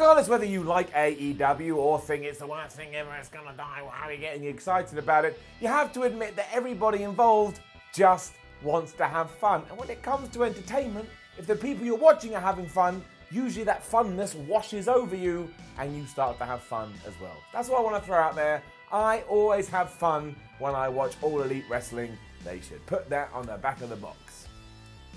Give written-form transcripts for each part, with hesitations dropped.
Regardless whether you like AEW or think it's the worst thing ever, it's gonna die, why are you getting excited about it? You have to admit that everybody involved just wants to have fun. And when it comes to entertainment, if the people you're watching are having fun, usually that funness washes over you and you start to have fun as well. That's what I want to throw out there. I always have fun when I watch All Elite Wrestling. They should put that on the back of the box,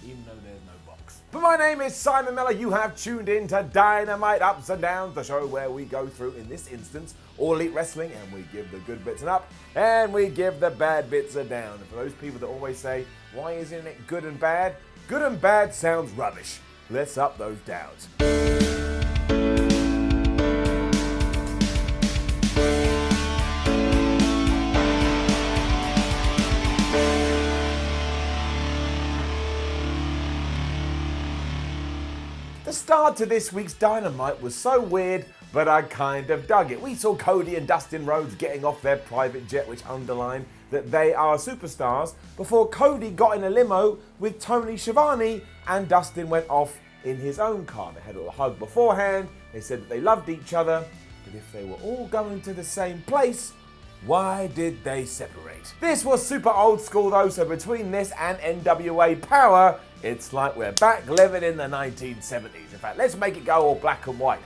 even though there's no box. But my name is Simon Miller. You have tuned in to Dynamite Ups and Downs, the show where we go through, in this instance, All Elite Wrestling, and we give the good bits an up, and we give the bad bits a down. And for those people that always say, why isn't it good and bad? Good and bad sounds rubbish. Let's up those downs. The start to this week's Dynamite was so weird, but I kind of dug it. We saw Cody and Dustin Rhodes getting off their private jet, which underlined that they are superstars, before Cody got in a limo with Tony Schiavone and Dustin went off in his own car. They had a little hug beforehand. They said that they loved each other, but if they were all going to the same place, why did they separate? This was super old school though, so between this and NWA Power, it's like we're back living in the 1970s. In fact, let's make it go all black and white.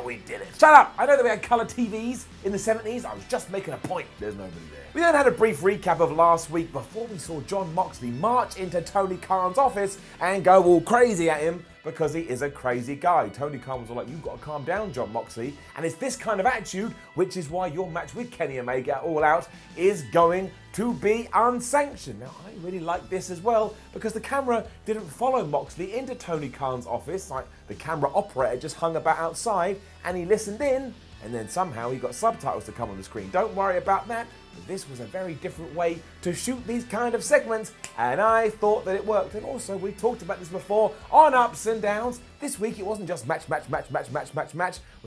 We did it. Shut up! I know that we had colour TVs in the 70s. I was just making a point. There's nobody there. We then had a brief recap of last week before we saw Jon Moxley march into Tony Khan's office and go all crazy at him because he is a crazy guy. Tony Khan was all like, you've got to calm down, Jon Moxley. And it's this kind of attitude, which is why your match with Kenny Omega at All Out is going to be unsanctioned. Now, I really like this as well because the camera didn't follow Moxley into Tony Khan's office. Like, the camera operator just hung about outside and he listened in, and then somehow he got subtitles to come on the screen. Don't worry about that. But this was a very different way to shoot these kind of segments, and I thought that it worked. And also, we talked about this before on Ups and Downs. This week, it wasn't just match. We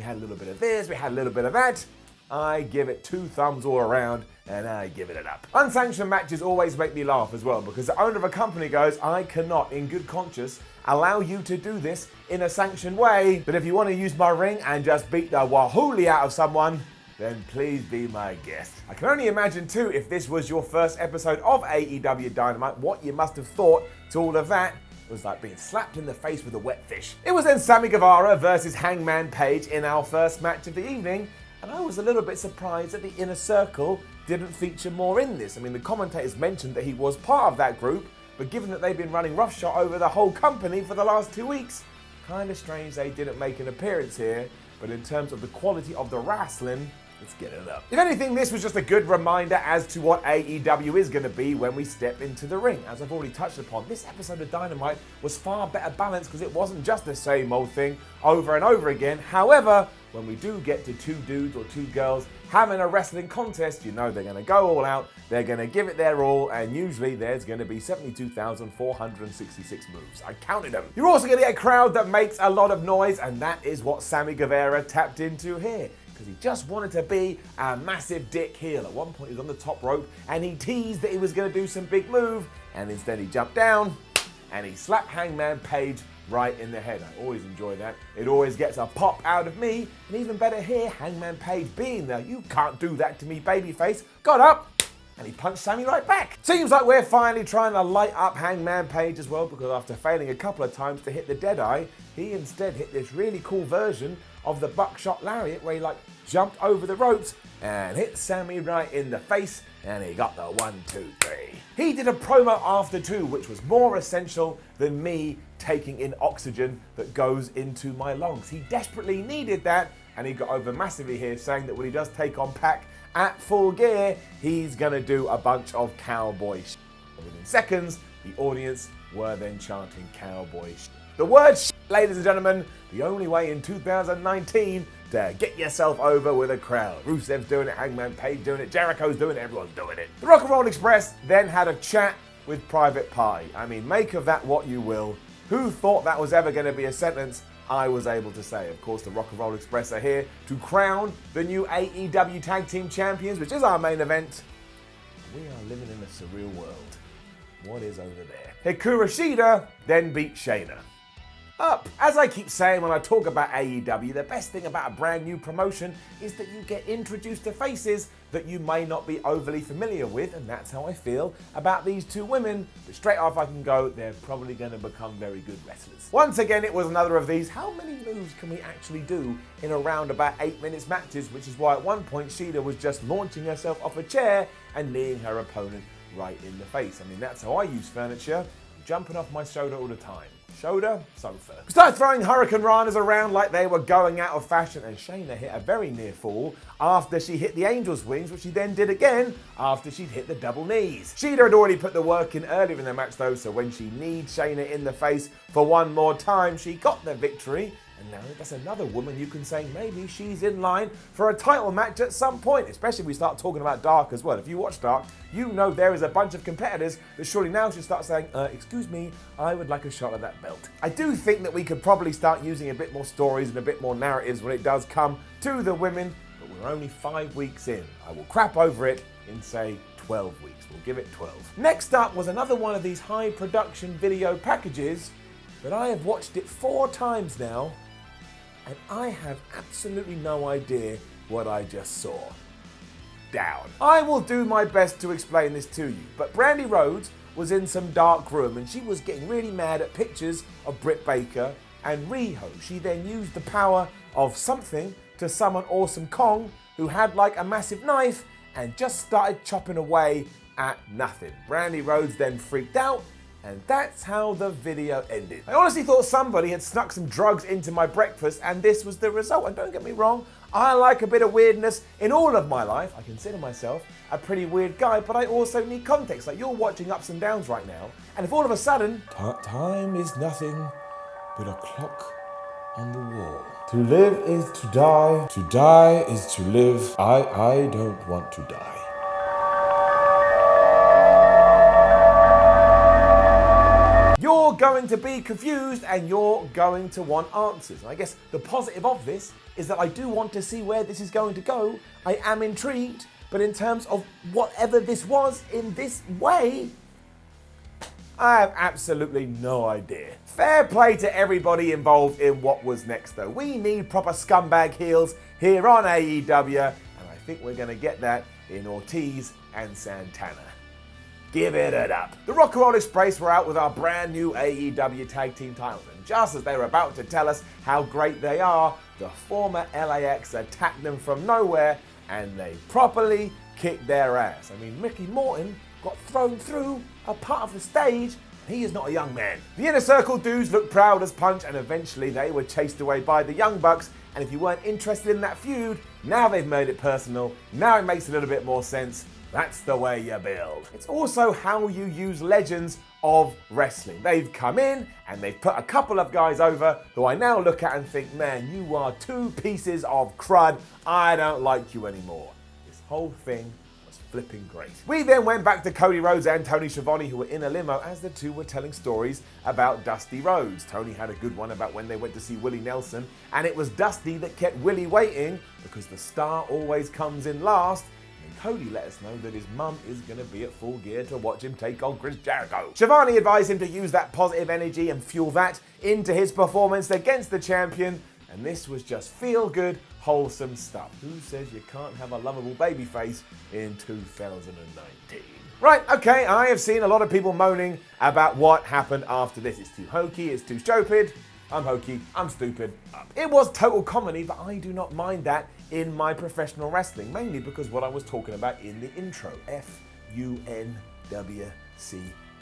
had a little bit of this, we had a little bit of that. I give it 2 thumbs all around, and I give it an up. Unsanctioned matches always make me laugh as well, because the owner of a company goes, I cannot, in good conscience, allow you to do this in a sanctioned way, but if you want to use my ring and just beat the wahooly out of someone, then please be my guest. I can only imagine too, if this was your first episode of AEW Dynamite, what you must have thought to all of that. It was like being slapped in the face with a wet fish. It was then Sammy Guevara versus Hangman Page in our first match of the evening, and I was a little bit surprised that the Inner Circle didn't feature more in this. I mean, the commentators mentioned that he was part of that group, but given that they've been running roughshod over the whole company for the last 2 weeks, kind of strange they didn't make an appearance here. But in terms of the quality of the wrestling, let's get it up. If anything, this was just a good reminder as to what AEW is going to be when we step into the ring. As I've already touched upon, this episode of Dynamite was far better balanced because it wasn't just the same old thing over and over again. However, when we do get to 2 dudes or 2 girls having a wrestling contest, you know they're going to go all out, they're going to give it their all, and usually there's going to be 72,466 moves. I counted them. You're also going to get a crowd that makes a lot of noise, and that is what Sammy Guevara tapped into here, because he just wanted to be a massive dick heel. At one point he was on the top rope and he teased that he was going to do some big move, and instead he jumped down and he slapped Hangman Page right in the head. I always enjoy that. It always gets a pop out of me, and even better here, Hangman Page being there, you can't do that to me, babyface, got up and he punched Sammy right back. Seems like we're finally trying to light up Hangman Page as well, because after failing a couple of times to hit the Deadeye, he instead hit this really cool version of the buckshot lariat where he jumped over the ropes and hit Sammy right in the face, and he got the 1, 2, 3. He did a promo after too, which was more essential than me taking in oxygen that goes into my lungs. He desperately needed that, and he got over massively here, saying that when he does take on Pac at Full Gear, he's gonna do a bunch of cowboy shit. Within seconds, the audience were then chanting cowboy shit. The word shit, ladies and gentlemen, the only way in 2019 to get yourself over with a crowd. Rusev's doing it, Hangman Page doing it, Jericho's doing it, everyone's doing it. The Rock and Roll Express then had a chat with Private Party. I mean, make of that what you will. Who thought that was ever going to be a sentence I was able to say? Of course, the Rock and Roll Express are here to crown the new AEW Tag Team Champions, which is our main event. We are living in a surreal world. What is over there? Hikaru Shida then beat Shanna. up. As I keep saying when I talk about AEW, the best thing about a brand new promotion is that you get introduced to faces that you may not be overly familiar with, and that's how I feel about these two women. But straight off I can go, they're probably going to become very good wrestlers. Once again, it was another of these, how many moves can we actually do in around about 8 minutes matches, which is why at one point Shida was just launching herself off a chair and kneeing her opponent right in the face. I mean, that's how I use furniture, jumping off my shoulder all the time. Shoulder, sofa. We started throwing Hurricane Ranas around like they were going out of fashion, and Shayna hit a very near fall after she hit the Angel's Wings, which she then did again after she'd hit the double knees. Shida had already put the work in earlier in the match though, so when she kneed Shayna in the face for one more time, she got the victory. And now that's another woman you can say maybe she's in line for a title match at some point, especially if we start talking about Dark as well. If you watch Dark, you know there is a bunch of competitors that surely now should start saying, excuse me, I would like a shot of that belt. I do think that we could probably start using a bit more stories and a bit more narratives when it does come to the women, but we're only 5 weeks in. I will crap over it in, say, 12 weeks. We'll give it 12. Next up was another one of these high production video packages, but I have watched it 4 times now, and I have absolutely no idea what I just saw. Down. I will do my best to explain this to you, but Brandi Rhodes was in some dark room and she was getting really mad at pictures of Britt Baker and Riho. She then used the power of something to summon Awesome Kong, who had like a massive knife and just started chopping away at nothing. Brandi Rhodes then freaked out, and that's how the video ended. I honestly thought somebody had snuck some drugs into my breakfast and this was the result. And don't get me wrong, I like a bit of weirdness in all of my life. I consider myself a pretty weird guy, but I also need context. Like, you're watching Ups and Downs right now, and if all of a sudden, time is nothing but a clock on the wall. To live is to die is to live. I don't want to die. You're going to be confused and you're going to want answers. And I guess the positive of this is that I do want to see where this is going to go. I am intrigued, but in terms of whatever this was in this way, I have absolutely no idea. Fair play to everybody involved in what was next though. We need proper scumbag heels here on AEW, and I think we're going to get that in Ortiz and Santana. Give it up. The Rock and Roll Express were out with our brand new AEW Tag Team titles, and just as they were about to tell us how great they are, the former LAX attacked them from nowhere and they properly kicked their ass. I mean, Mickey Morton got thrown through a part of the stage. He is not a young man. The Inner Circle dudes looked proud as punch, and eventually they were chased away by the Young Bucks. And if you weren't interested in that feud, now they've made it personal. Now it makes a little bit more sense. That's the way you build. It's also how you use legends of wrestling. They've come in and they've put a couple of guys over who I now look at and think, man, you are 2 pieces of crud. I don't like you anymore. This whole thing was flipping great. We then went back to Cody Rhodes and Tony Schiavone, who were in a limo as the two were telling stories about Dusty Rhodes. Tony had a good one about when they went to see Willie Nelson, and it was Dusty that kept Willie waiting because the star always comes in last. Cody let us know that his mum is going to be at Full Gear to watch him take on Chris Jericho. Schiavone advised him to use that positive energy and fuel that into his performance against the champion, and this was just feel-good, wholesome stuff. Who says you can't have a lovable babyface in 2019? Right, okay, I have seen a lot of people moaning about what happened after this. It's too hokey, it's too stupid. I'm hokey, I'm stupid. It was total comedy, but I do not mind that in my professional wrestling, mainly because what I was talking about in the intro. FUNWCW.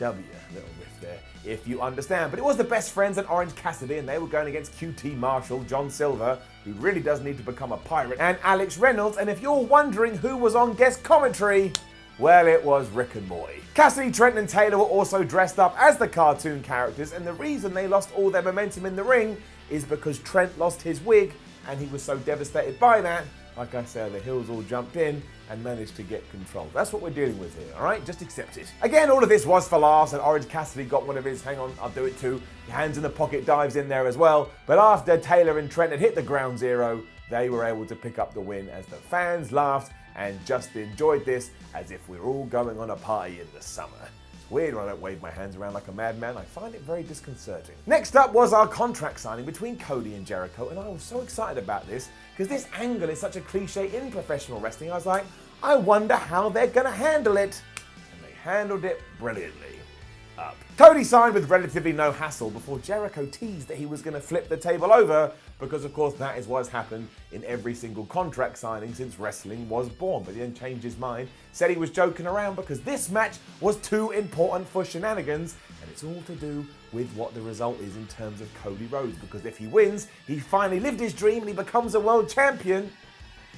Little riff there, if you understand. But it was the Best Friends and Orange Cassidy, and they were going against QT Marshall, John Silver, who really does need to become a pirate, and Alex Reynolds. And if you're wondering who was on guest commentary, well, it was Rick and Morty. Cassidy, Trent and Taylor were also dressed up as the cartoon characters, and the reason they lost all their momentum in the ring is because Trent lost his wig, and he was so devastated by that, like I said, the Hills all jumped in and managed to get control. That's what we're dealing with here, all right? Just accept it. Again, all of this was for laughs, and Orange Cassidy got one of his, hang on, I'll do it too, hands in the pocket dives in there as well. But after Taylor and Trent had hit the ground zero, they were able to pick up the win as the fans laughed and just enjoyed this as if we're all going on a party in the summer. It's weird when I don't wave my hands around like a madman. I find it very disconcerting. Next up was our contract signing between Cody and Jericho, and I was so excited about this because this angle is such a cliche in professional wrestling. I was like, I wonder how they're going to handle it. And they handled it brilliantly. Up. Cody signed with relatively no hassle before Jericho teased that he was going to flip the table over because, of course, that is what's happened in every single contract signing since wrestling was born. But he then changed his mind, said he was joking around because this match was too important for shenanigans, and it's all to do with what the result is in terms of Cody Rhodes, because if he wins, he finally lived his dream and he becomes a world champion.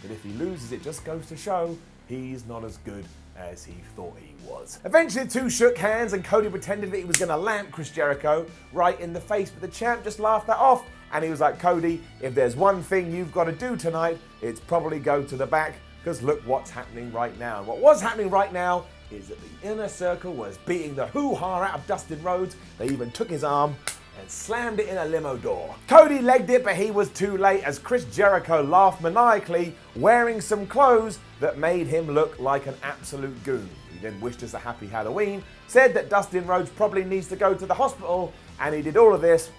But if he loses, it just goes to show he's not as good as he thought he was. Eventually the two shook hands and Cody pretended that he was going to lamp Chris Jericho right in the face, but the champ just laughed that off and he was like, Cody, if there's one thing you've got to do tonight, it's probably go to the back, because look what's happening right now. And what was happening right now is that the Inner Circle was beating the hoo-ha out of Dustin Rhodes. They even took his arm and slammed it in a limo door. Cody legged it, but he was too late as Chris Jericho laughed maniacally, wearing some clothes that made him look like an absolute goon. He then wished us a happy Halloween, said that Dustin Rhodes probably needs to go to the hospital, and he did all of this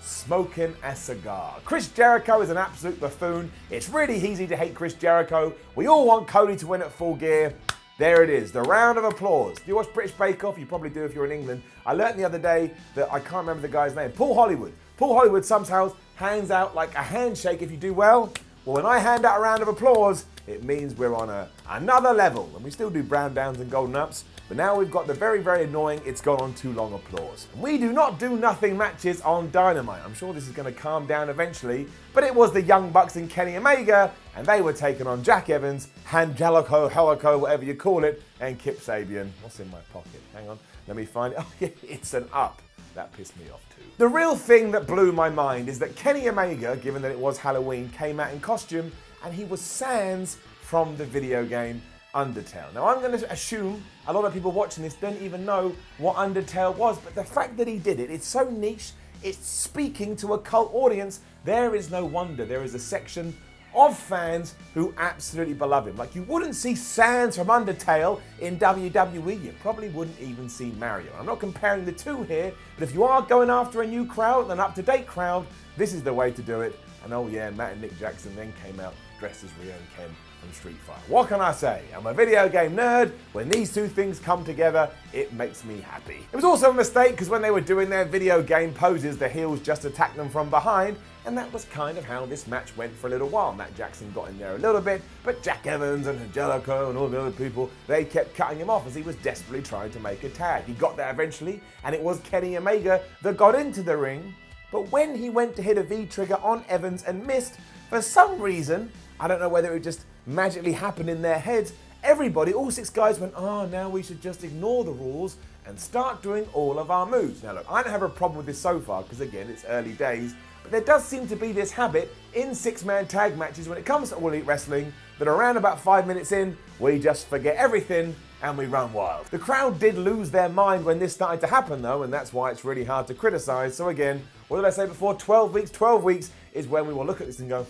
smoking a cigar. Chris Jericho is an absolute buffoon. It's really easy to hate Chris Jericho. We all want Cody to win at Full Gear. There it is, the round of applause. Do you watch British Bake Off? You probably do if you're in England. I learned the other day that I can't remember the guy's name. Paul Hollywood. Paul Hollywood somehow hands out like a handshake if you do well. Well, when I hand out a round of applause, it means we're on another level. And we still do brown downs and golden ups. But now we've got the very, very annoying it's gone on too long applause. We do not do nothing matches on Dynamite. I'm sure this is going to calm down eventually, but it was the Young Bucks and Kenny Omega, and they were taking on Jack Evans, Angelico, Helico, whatever you call it, and Kip Sabian. What's in my pocket? Hang on, let me find it. Oh yeah, it's an up. That pissed me off too. The real thing that blew my mind is that Kenny Omega, given that it was Halloween, came out in costume, and he was Sans from the video game Undertale. Now I'm going to assume a lot of people watching this don't even know what Undertale was, but the fact that he did it, it's so niche, it's speaking to a cult audience. There is no wonder there is a section of fans who absolutely beloved him. Like, you wouldn't see Sans from Undertale in WWE. You probably wouldn't even see Mario. I'm not comparing the two here, but if you are going after a new crowd, an up-to-date crowd, this is the way to do it. And oh yeah, Matt and Nick Jackson then came out dressed as Ryo and Ken from Street Fighter. What can I say? I'm a video game nerd. When these two things come together, it makes me happy. It was also a mistake because when they were doing their video game poses, the heels just attacked them from behind, and that was kind of how this match went for a little while. Matt Jackson got in there a little bit, but Jack Evans and Angelico and all the other people, they kept cutting him off as he was desperately trying to make a tag. He got there eventually, and it was Kenny Omega that got into the ring, but when he went to hit a V-trigger on Evans and missed, for some reason, I don't know whether it just magically happened in their heads, everybody, all six guys went, oh, now we should just ignore the rules and start doing all of our moves. Now look, I don't have a problem with this so far because again, it's early days, but there does seem to be this habit in six-man tag matches when it comes to All Elite Wrestling that around about 5 minutes in, we just forget everything and we run wild. The crowd did lose their mind when this started to happen though, and that's why it's really hard to criticize. So again, what did I say before? 12 weeks? 12 weeks is when we will look at this and go,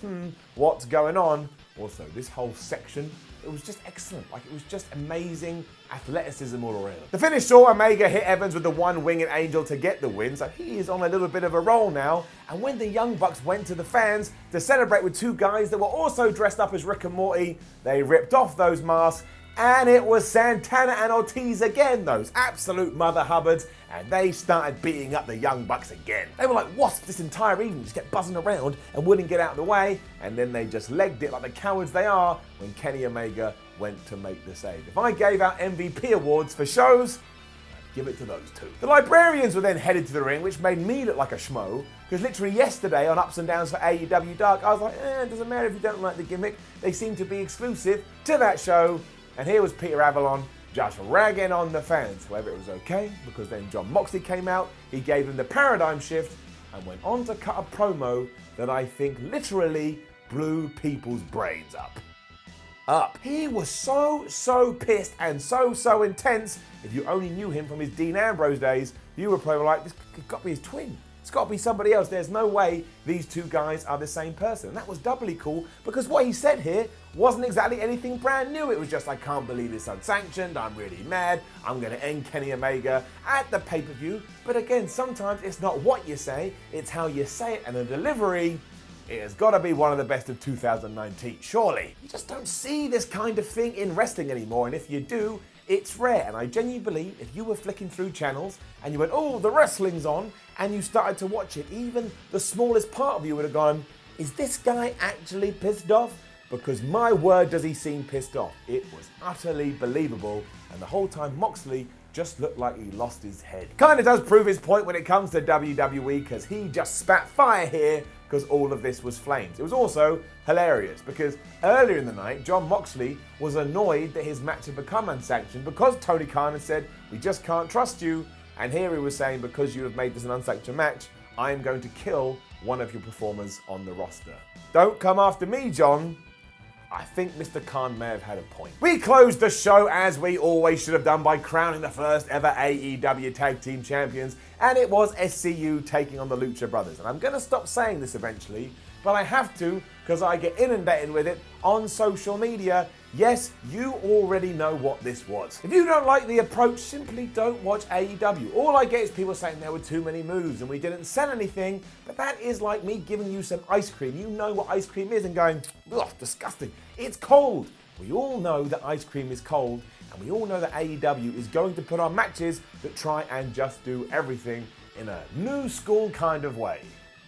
what's going on? Also, this whole section, it was just excellent. Like, it was just amazing athleticism all around. The finish saw Omega hit Evans with the one-winged angel to get the win, so he is on a little bit of a roll now. And when the Young Bucks went to the fans to celebrate with two guys that were also dressed up as Rick and Morty, they ripped off those masks, and it was Santana and Ortiz again, those absolute mother hubbards, and they started beating up the Young Bucks again. They were like wasps this entire evening, just kept buzzing around and wouldn't get out of the way, and then they just legged it like the cowards they are when Kenny Omega went to make the save. If I gave out MVP awards for shows, I'd give it to those two. The Librarians were then headed to the ring, which made me look like a schmo, because literally yesterday on Ups and Downs for AEW Dark, I was like, it doesn't matter if you don't like the gimmick, they seem to be exclusive to that show. And here was Peter Avalon just ragging on the fans. However, it was okay because then Jon Moxley came out, he gave them the paradigm shift and went on to cut a promo that I think literally blew people's brains up. He was so pissed and so intense. If you only knew him from his Dean Ambrose days, you were probably like, this could be his twin. It's got to be somebody else. There's no way these two guys are the same person. And that was doubly cool because what he said here wasn't exactly anything brand new. It was just, I can't believe it's unsanctioned. I'm really mad. I'm going to end Kenny Omega at the pay-per-view. But again, sometimes it's not what you say, it's how you say it, and the delivery. It has got to be one of the best of 2019, surely. You just don't see this kind of thing in wrestling anymore, and if you do, it's rare. And I genuinely believe if you were flicking through channels and you went, oh, the wrestling's on, and you started to watch it, even the smallest part of you would have gone, is this guy actually pissed off? Because my word, does he seem pissed off. It was utterly believable, and the whole time Moxley just looked like he lost his head. Kind of does prove his point when it comes to WWE, because he just spat fire here because all of this was flames. It was also hilarious because earlier in the night, Jon Moxley was annoyed that his match had become unsanctioned because Tony Khan had said, we just can't trust you. And here he was saying, because you have made this an unsanctioned match, I am going to kill one of your performers on the roster. Don't come after me, John. I think Mr. Khan may have had a point. We closed the show as we always should have done by crowning the first ever AEW Tag Team Champions, and it was SCU taking on the Lucha Brothers. And I'm going to stop saying this eventually, but I have to because I get inundated with it on social media. Yes, you already know what this was. If you don't like the approach, simply don't watch AEW. All I get is people saying there were too many moves and we didn't sell anything, but that is like me giving you some ice cream. You know what ice cream is and going, ugh, disgusting. It's cold. We all know that ice cream is cold, and we all know that AEW is going to put on matches that try and just do everything in a new school kind of way.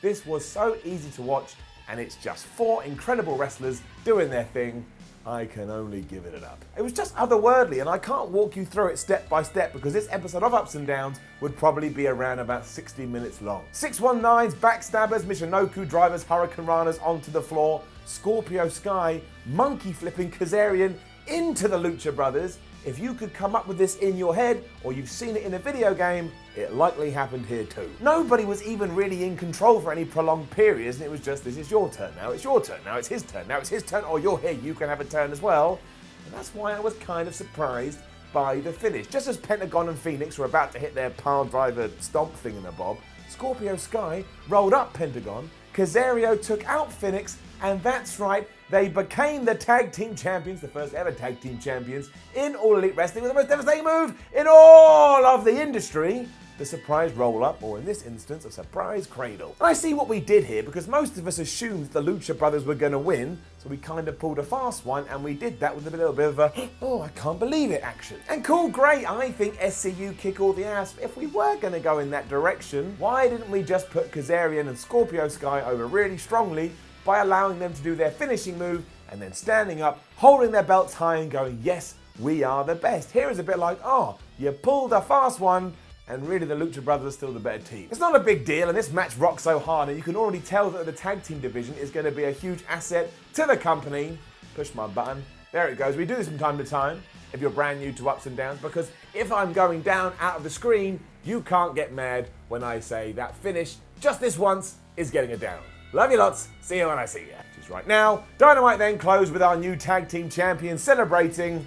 This was so easy to watch, and it's just four incredible wrestlers doing their thing. I can only give it up. It was just otherworldly, and I can't walk you through it step by step because this episode of Ups and Downs would probably be around about 60 minutes long. 619s, backstabbers, Michinoku drivers, Hurricane Ranas onto the floor, Scorpio Sky, monkey flipping Kazarian into the Lucha Brothers. If you could come up with this in your head, or you've seen it in a video game, it likely happened here too. Nobody was even really in control for any prolonged periods, and it was just, this is your turn, now it's your turn, now it's his turn, now it's his turn, or you're here, you can have a turn as well. And that's why I was kind of surprised by the finish. Just as Pentagon and Phoenix were about to hit their pile driver stomp thingamabob, Scorpio Sky rolled up Pentagon, Kazarian took out Phoenix, and that's right, they became the tag team champions, the first ever tag team champions in All Elite Wrestling with the most devastating move in all of the industry, the surprise roll-up, or in this instance, a surprise cradle. And I see what we did here because most of us assumed the Lucha Brothers were going to win, so we kind of pulled a fast one, and we did that with a little bit of a, oh, I can't believe it action. And cool, great, I think SCU kick all the ass. If we were going to go in that direction, why didn't we just put Kazarian and Scorpio Sky over really strongly by allowing them to do their finishing move and then standing up, holding their belts high and going, yes, we are the best. Here is a bit like, oh, you pulled a fast one, and really the Lucha Brothers are still the better team. It's not a big deal, and this match rocks so hard, and you can already tell that the tag team division is going to be a huge asset to the company. Push my button. There it goes. We do this from time to time if you're brand new to Ups and Downs, because if I'm going down out of the screen, you can't get mad when I say that finish, just this once, is getting a down. Love you lots. See you when I see you. Just right now, Dynamite then closed with our new tag team champions celebrating.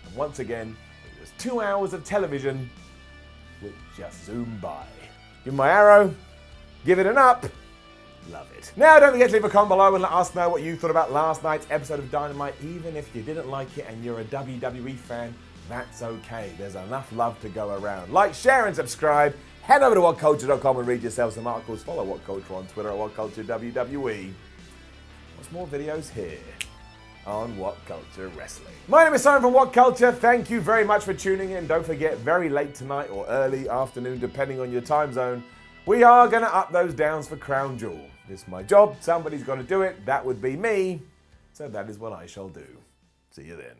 And once again, it was 2 hours of television which just zoomed by. Give my arrow. Give it an up. Love it. Now, don't forget to leave a comment below and let us know what you thought about last night's episode of Dynamite. Even if you didn't like it and you're a WWE fan, that's okay. There's enough love to go around. Like, share, and subscribe. Head over to WhatCulture.com and read yourself some articles. Follow WhatCulture on Twitter at WhatCulture WWE. What's more videos here on WhatCulture Wrestling. My name is Simon from WhatCulture. Thank you very much for tuning in. Don't forget, very late tonight or early afternoon, depending on your time zone, we are going to up those downs for Crown Jewel. It's my job. Somebody's got to do it. That would be me. So that is what I shall do. See you then.